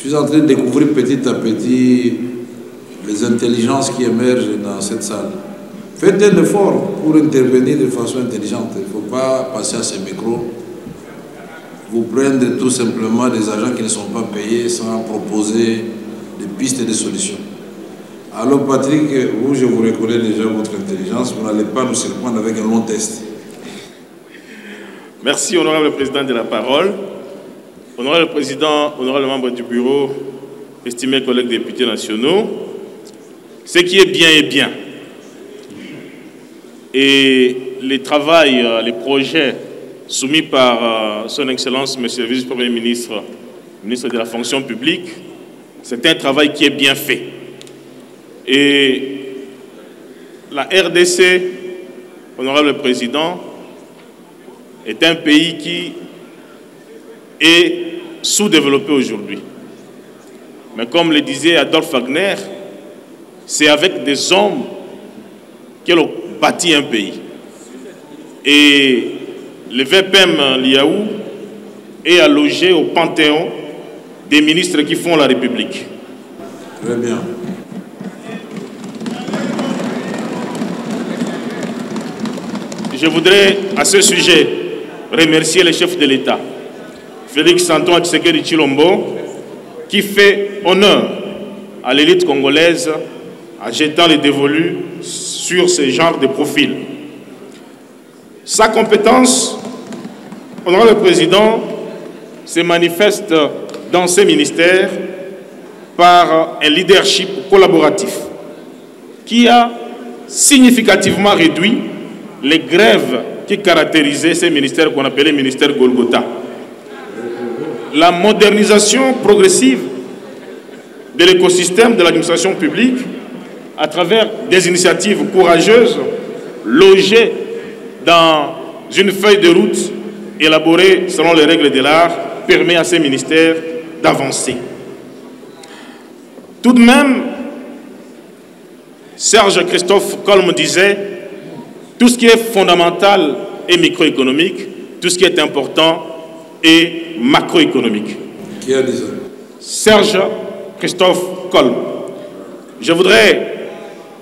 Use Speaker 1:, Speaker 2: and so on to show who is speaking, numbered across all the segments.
Speaker 1: Je suis en train de découvrir petit à petit les intelligences qui émergent dans cette salle. Faites un effort pour intervenir de façon intelligente. Il ne faut pas passer à ces micros. Vous prendre tout simplement des agents qui ne sont pas payés sans proposer des pistes et des solutions. Alors Patrick, vous, je vous reconnais déjà votre intelligence. Vous n'allez pas nous surprendre avec un long test.
Speaker 2: Merci, honorable président de la parole. Honorable président, honorable membre du bureau, estimés collègues députés nationaux, ce qui est bien est bien. Et les travails, les projets soumis par son Excellence, Monsieur le Vice-Premier ministre, ministre de la fonction publique, c'est un travail qui est bien fait. Et la RDC, honorable président, est un pays qui est sous-développé aujourd'hui. Mais comme le disait Adolphe Wagner, c'est avec des hommes qu'elle a bâti un pays. Et le VPM Liaou est allogé au panthéon des ministres qui font la République.
Speaker 1: Très bien.
Speaker 2: Je voudrais à ce sujet remercier le chef de l'État, Félix Antoine Tshisekedi Tshilombo, qui fait honneur à l'élite congolaise en jetant les dévolus sur ce genre de profil. Sa compétence, honorable président, se manifeste dans ces ministères par un leadership collaboratif qui a significativement réduit les grèves qui caractérisaient ces ministères qu'on appelait ministères Golgotha. La modernisation progressive de l'écosystème de l'administration publique à travers des initiatives courageuses logées dans une feuille de route élaborée selon les règles de l'art permet à ces ministères d'avancer. Tout de même, Serge Christophe Colm disait tout ce qui est fondamental est microéconomique, tout ce qui est important est macroéconomique.
Speaker 1: Qui a dit ça?
Speaker 2: Serge Christophe Colm. Je voudrais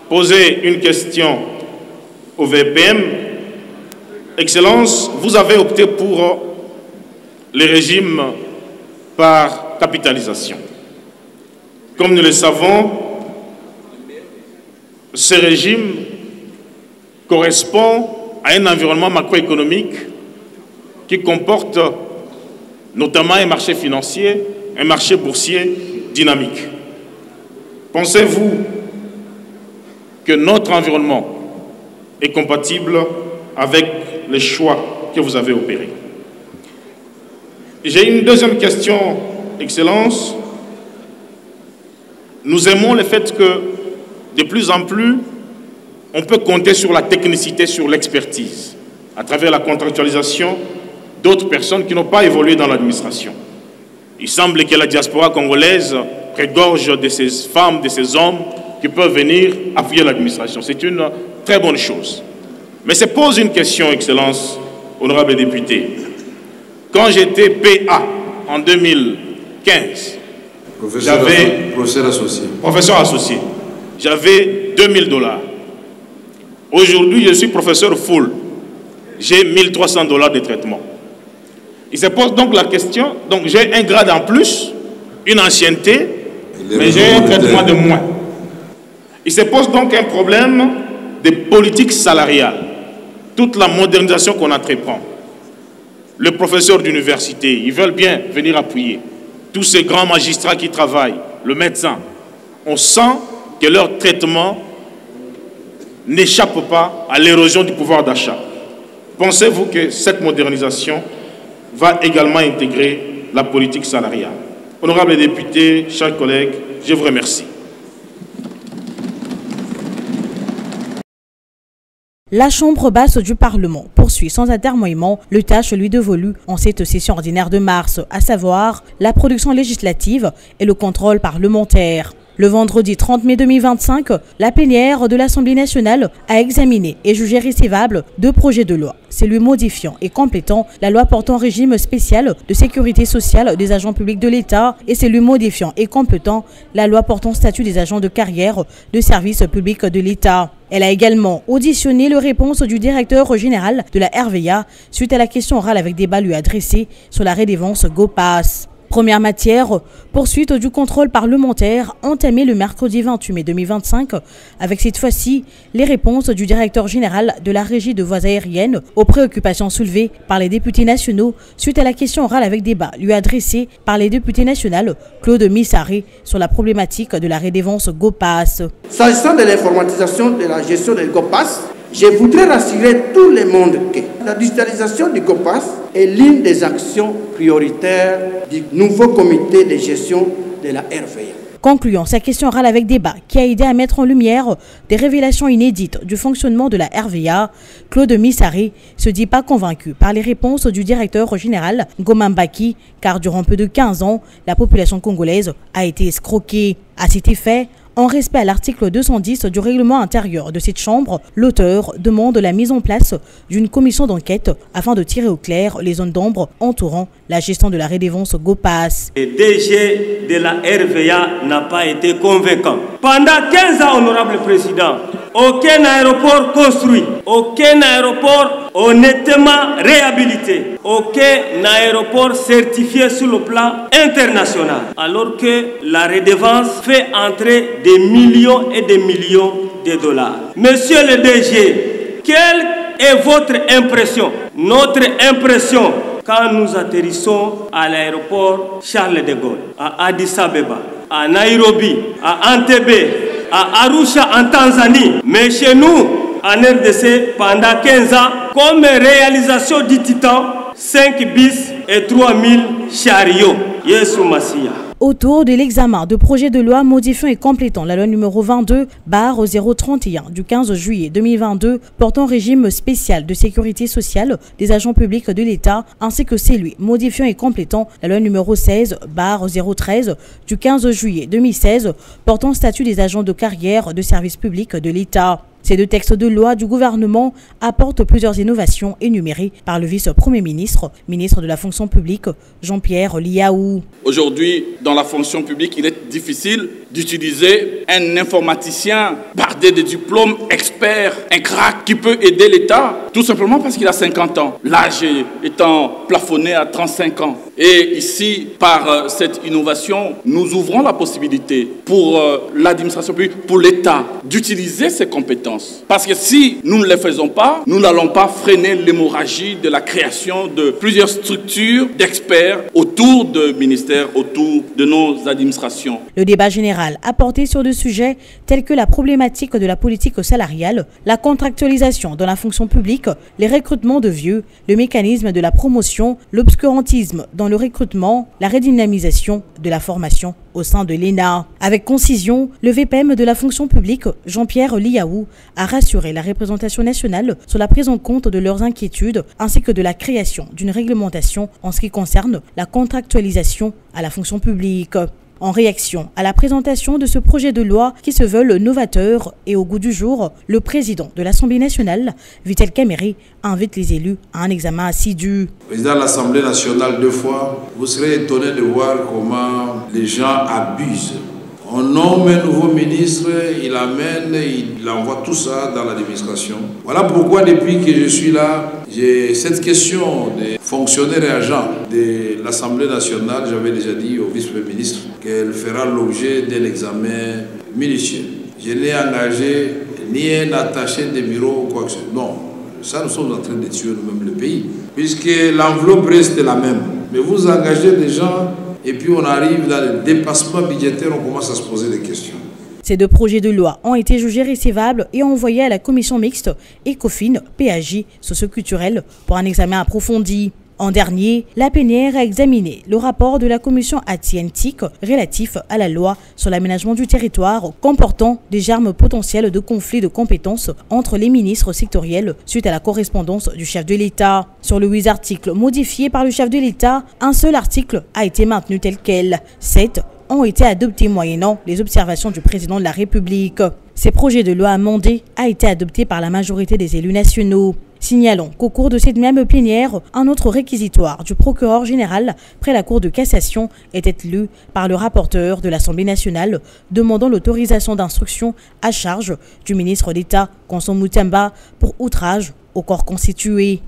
Speaker 2: poser une question au VPM. Excellence, vous avez opté pour le régime par capitalisation. Comme nous le savons, ce régime correspond à un environnement macroéconomique qui comporte notamment un marché financier, un marché boursier dynamique. Pensez-vous que notre environnement est compatible avec les choix que vous avez opérés? J'ai une deuxième question, Excellence. Nous aimons le fait que de plus en plus, on peut compter sur la technicité, sur l'expertise, à travers la contractualisation d'autres personnes qui n'ont pas évolué dans l'administration. Il semble que la diaspora congolaise regorge de ces femmes, de ces hommes qui peuvent venir appuyer l'administration. C'est une très bonne chose. Mais se pose une question, Excellence, honorable député. Quand j'étais PA en 2015, j'avais... Professeur associé. J'avais 2000 $. Aujourd'hui, je suis professeur full. J'ai 1300 $ de traitement. Il se pose donc la question, donc j'ai un grade en plus, une ancienneté, mais j'ai un traitement de moins. Il se pose donc un problème de politique salariale. Toute la modernisation qu'on entreprend. Le professeur d'université, ils veulent bien venir appuyer. Tous ces grands magistrats qui travaillent, le médecin, on sent que leur traitement n'échappe pas à l'érosion du pouvoir d'achat. Pensez-vous que cette modernisation va également intégrer la politique salariale? Honorables députés, chers collègues, je vous remercie.
Speaker 3: La Chambre basse du Parlement poursuit sans atermoiement le tâche lui dévolu en cette session ordinaire de mars, à savoir la production législative et le contrôle parlementaire. Le vendredi 30 mai 2025, la plénière de l'Assemblée nationale a examiné et jugé recevable 2 projets de loi. Celui modifiant et complétant la loi portant régime spécial de sécurité sociale des agents publics de l'État et celui modifiant et complétant la loi portant statut des agents de carrière de service public de l'État. Elle a également auditionné les réponses du directeur général de la RVA suite à la question orale avec débat lui adressée sur la rédévance GoPass. Première matière, poursuite du contrôle parlementaire entamé le mercredi 28 mai 2025 avec cette fois-ci les réponses du directeur général de la régie de voies aériennes aux préoccupations soulevées par les députés nationaux suite à la question orale avec débat lui adressée par les députés nationaux Claude Missaré sur la problématique de la rédévance GoPass.
Speaker 4: S'agissant de l'informatisation de la gestion des GoPass, je voudrais rassurer tout le monde que la digitalisation du GoPass est l'une des actions prioritaires du nouveau comité de gestion de la RVA.
Speaker 3: Concluant sa question orale avec débat qui a aidé à mettre en lumière des révélations inédites du fonctionnement de la RVA, Claude Missaré se dit pas convaincu par les réponses du directeur général Ngoma Mbaki, car durant plus de 15 ans, la population congolaise a été escroquée. À cet effet, en respect à l'article 210 du règlement intérieur de cette chambre, l'auteur demande la mise en place d'une commission d'enquête afin de tirer au clair les zones d'ombre entourant la gestion de la rédévance GoPass.
Speaker 5: Le DG de la RVA n'a pas été convaincant. Pendant 15 ans, honorable président, aucun aéroport construit, aucun aéroport honnêtement réhabilité, aucun aéroport certifié sur le plan international, alors que la redevance fait entrer des millions et des millions de dollars. Monsieur le DG, quelle est votre impression? Notre impression quand nous atterrissons à l'aéroport Charles de Gaulle, à Addis Abeba, à Nairobi, à Entebbe, à Arusha en Tanzanie, mais chez nous, en RDC, pendant 15 ans, comme réalisation du Titan, 5 bis et 3000 chariots. Yesu Massia.
Speaker 3: Autour de l'examen de projet de loi modifiant et complétant la loi numéro 22/031 du 15 juillet 2022 portant régime spécial de sécurité sociale des agents publics de l'État ainsi que celui modifiant et complétant la loi numéro 16/013 du 15 juillet 2016 portant statut des agents de carrière de service public de l'État. Ces 2 textes de loi du gouvernement apportent plusieurs innovations énumérées par le vice-premier ministre, ministre de la fonction publique, Jean-Pierre Liaou.
Speaker 6: Aujourd'hui, dans la fonction publique, il est difficile d'utiliser un informaticien bardé de diplômes, expert, un crack qui peut aider l'État, tout simplement parce qu'il a 50 ans, l'âge étant plafonné à 35 ans. Et ici, par cette innovation, nous ouvrons la possibilité pour l'administration publique, pour l'État, d'utiliser ses compétences. Parce que si nous ne les faisons pas, nous n'allons pas freiner l'hémorragie de la création de plusieurs structures d'experts autour de ministères, autour de nos administrations.
Speaker 3: Le débat général a porté sur des sujets tels que la problématique de la politique salariale, la contractualisation dans la fonction publique, les recrutements de vieux, le mécanisme de la promotion, l'obscurantisme dans le recrutement, la redynamisation de la formation au sein de l'ENA. Avec concision, le VPM de la fonction publique, Jean-Pierre Liaou, a rassuré la représentation nationale sur la prise en compte de leurs inquiétudes ainsi que de la création d'une réglementation en ce qui concerne la contractualisation à la fonction publique. En réaction à la présentation de ce projet de loi qui se veut novateur et au goût du jour, le président de l'Assemblée nationale, Vital Kamerhe, invite les élus à un examen assidu.
Speaker 1: Président de l'Assemblée nationale 2 fois, vous serez étonné de voir comment les gens abusent. On nomme un nouveau ministre, il amène, il envoie tout ça dans l'administration. Voilà pourquoi depuis que je suis là, j'ai cette question des fonctionnaires et agents de l'Assemblée nationale. J'avais déjà dit au vice-premier ministre qu'elle fera l'objet d'un examen minutieux. Je n'ai engagé ni un attaché de bureau ou quoi que ce soit. Non, ça nous sommes en train de tuer nous-mêmes le pays. Puisque l'enveloppe reste la même. Mais vous engagez des gens et puis on arrive dans le dépassement budgétaire, on commence à se poser des questions.
Speaker 3: Ces 2 projets de loi ont été jugés recevables et envoyés à la commission mixte ECOFIN, PAJ, socioculturelle pour un examen approfondi. En dernier, la plénière a examiné le rapport de la commission ATIENTIC relatif à la loi sur l'aménagement du territoire comportant des germes potentiels de conflit de compétences entre les ministres sectoriels suite à la correspondance du chef de l'État. Sur le 8 articles modifiés par le chef de l'État, un seul article a été maintenu tel quel. 7 ont été adoptés moyennant les observations du président de la République. Ces projets de loi amendés ont été adoptés par la majorité des élus nationaux. Signalons qu'au cours de cette même plénière, un autre réquisitoire du procureur général près la Cour de cassation était lu par le rapporteur de l'Assemblée nationale demandant l'autorisation d'instruction à charge du ministre d'État, Constant Mutamba, pour outrage au corps constitué.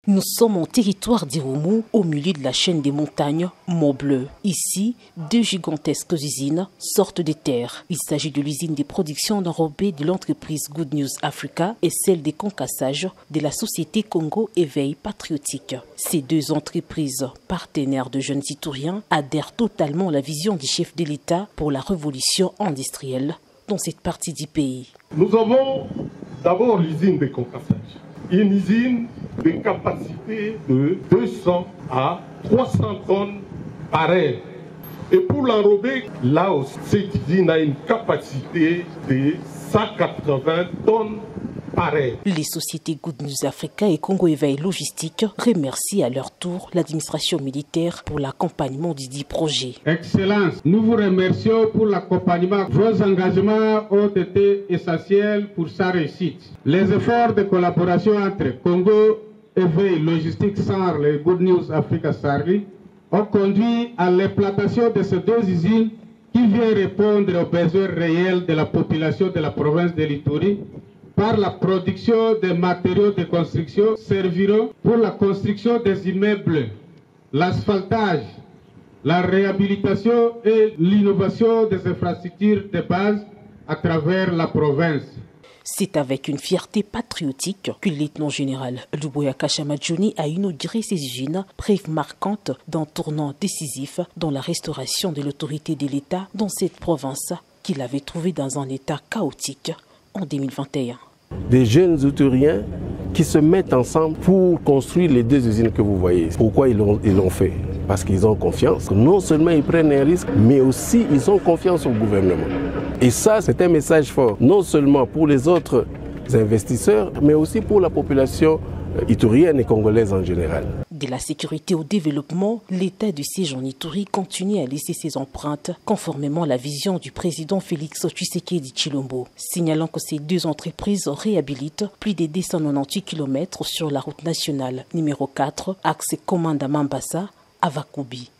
Speaker 7: Nous sommes en territoire d'Irumu, au milieu de la chaîne des montagnes Mont-Bleu. Ici, deux gigantesques usines sortent des terres. Il s'agit de l'usine des productions enrobées de l'entreprise Good News Africa et celle des concassages de la société Congo Éveil Patriotique. Ces deux entreprises, partenaires de jeunes Ituriens, adhèrent totalement à la vision du chef de l'État pour la révolution industrielle dans cette partie du pays.
Speaker 8: Nous avons d'abord l'usine des concassages. Une usine de capacité de 200 à 300 tonnes par heure. Et pour l'enrober, là aussi, cette usine a une capacité de 180 tonnes par heure.
Speaker 7: Les sociétés Good News Africa et Congo Éveil Logistique remercient à leur tour l'administration militaire pour l'accompagnement du dit projet.
Speaker 9: Excellence, nous vous remercions pour l'accompagnement. Vos engagements ont été essentiels pour sa réussite. Les efforts de collaboration entre Congo Éveil Logistique SAR et Good News Africa SARLI ont conduit à l'implantation de ces deux usines qui viennent répondre aux besoins réels de la population de la province de l'Ituri par la production des matériaux de construction serviront pour la construction des immeubles, l'asphaltage, la réhabilitation et l'innovation des infrastructures de base à travers la province.
Speaker 7: C'est avec une fierté patriotique que le lieutenant-général Luboya Kashamadjouni a inauguré ces usines, preuve marquante d'un tournant décisif dans la restauration de l'autorité de l'État dans cette province qu'il avait trouvée dans un état chaotique en 2021.
Speaker 10: Des jeunes Ituriens qui se mettent ensemble pour construire les deux usines que vous voyez. Pourquoi ils l'ont fait? Parce qu'ils ont confiance. Non seulement ils prennent un risque, mais aussi ils ont confiance au gouvernement. Et ça, c'est un message fort, non seulement pour les autres investisseurs, mais aussi pour la population iturienne et congolaise en général.
Speaker 7: De la sécurité au développement, l'État du siège en Ituri continue à laisser ses empreintes conformément à la vision du président Félix Tshisekedi Tshilombo, signalant que ces deux entreprises réhabilitent plus de 298 km sur la route nationale numéro 4, axe Komanda Mambasa à Vakubi.